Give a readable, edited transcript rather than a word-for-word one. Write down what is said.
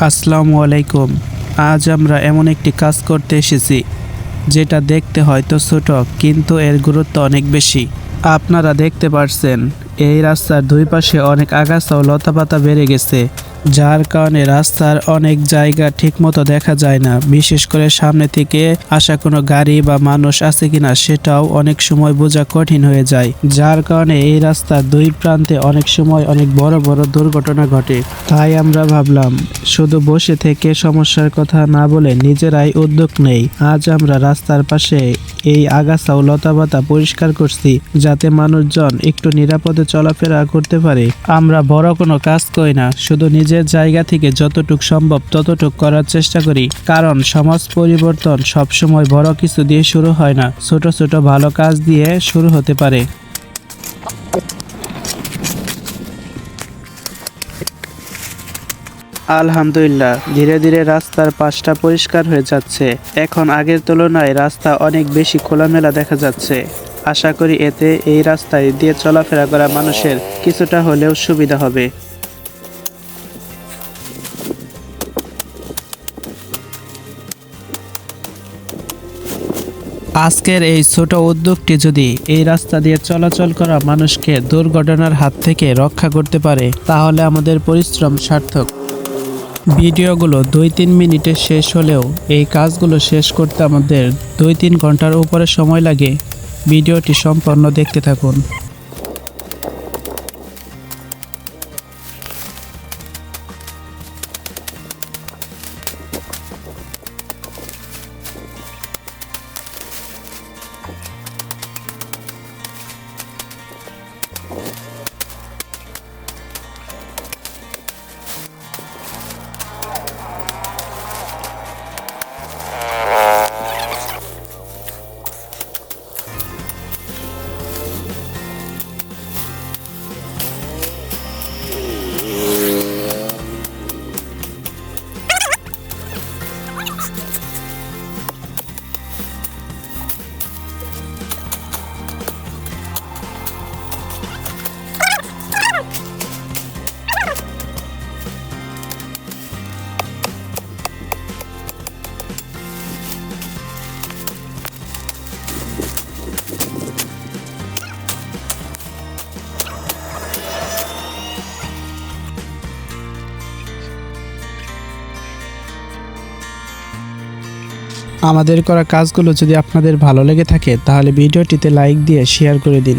আসসালামু আলাইকুম। আজ আমরা এমন একটি কাজ করতে এসেছি যেটা দেখতে হয়তো ছোট, কিন্তু এর গুরুত্ব অনেক বেশি। আপনারা দেখতে পাচ্ছেন এই রাস্তার দুই পাশে অনেক আগাছা ও লতাপাতা বেড়ে গেছে, যার কারণে রাস্তার অনেক জায়গা ঠিকমতো দেখা যায় না। বিশেষ করে সামনে থেকে আসা কোনো গাড়ি বা মানুষ আছে কিনা সেটাও অনেক সময় বোঝা কঠিন হয়ে যায়, যার কারণে এই রাস্তার দুই প্রান্তে অনেক সময় অনেক বড় বড় দুর্ঘটনা ঘটে। তাই আমরা ভাবলাম শুধু বসে থেকে সমস্যার কথা না বলে নিজেরাই উদ্যোগ নেই। আজ আমরা রাস্তার পাশে এই আগাছা ও লতাপাতা পরিষ্কার করছি, যাতে মানুষজন একটু নিরাপদে চলাফেরা করতে পারে। আমরা বড় কোনো কাজ করি না, শুধু নিজের জায়গা থেকে যতটুক সম্ভব ততটুক করার চেষ্টা করি। কারণ সমাজ পরিবর্তন সবসময় বড় কিছু দিয়ে শুরু হয় না, ছোট ছোট ভালো কাজ দিয়ে শুরু হতে পারে। আলহামদুলিল্লাহ, ধীরে ধীরে রাস্তার পাশটা পরিষ্কার হয়ে যাচ্ছে। এখন আগের তুলনায় রাস্তা অনেক বেশি খোলামেলা দেখা যাচ্ছে। আশা করি এতে এই রাস্তায় দিয়ে চলাফেরা করা মানুষের কিছুটা হলেও সুবিধা হবে। আজকের এই ছোট উদ্যোগটি যদি এই রাস্তা দিয়ে চলাচল করা মানুষকে দুর্ঘটনার হাত থেকে রক্ষা করতে পারে, তাহলে আমাদের পরিশ্রম সার্থক। ভিডিওগুলো 2-3 মিনিটে শেষ হলেও এই কাজগুলো শেষ করতে আমাদের 2-3 ঘন্টার উপরে সময় লাগে। ভিডিওটি সম্পূর্ণ দেখতে থাকুন। আমাদের করা কাজগুলো যদি আপনাদের ভালো লেগে থাকে, তাহলে ভিডিওটিতে লাইক দিয়ে শেয়ার করে দিন।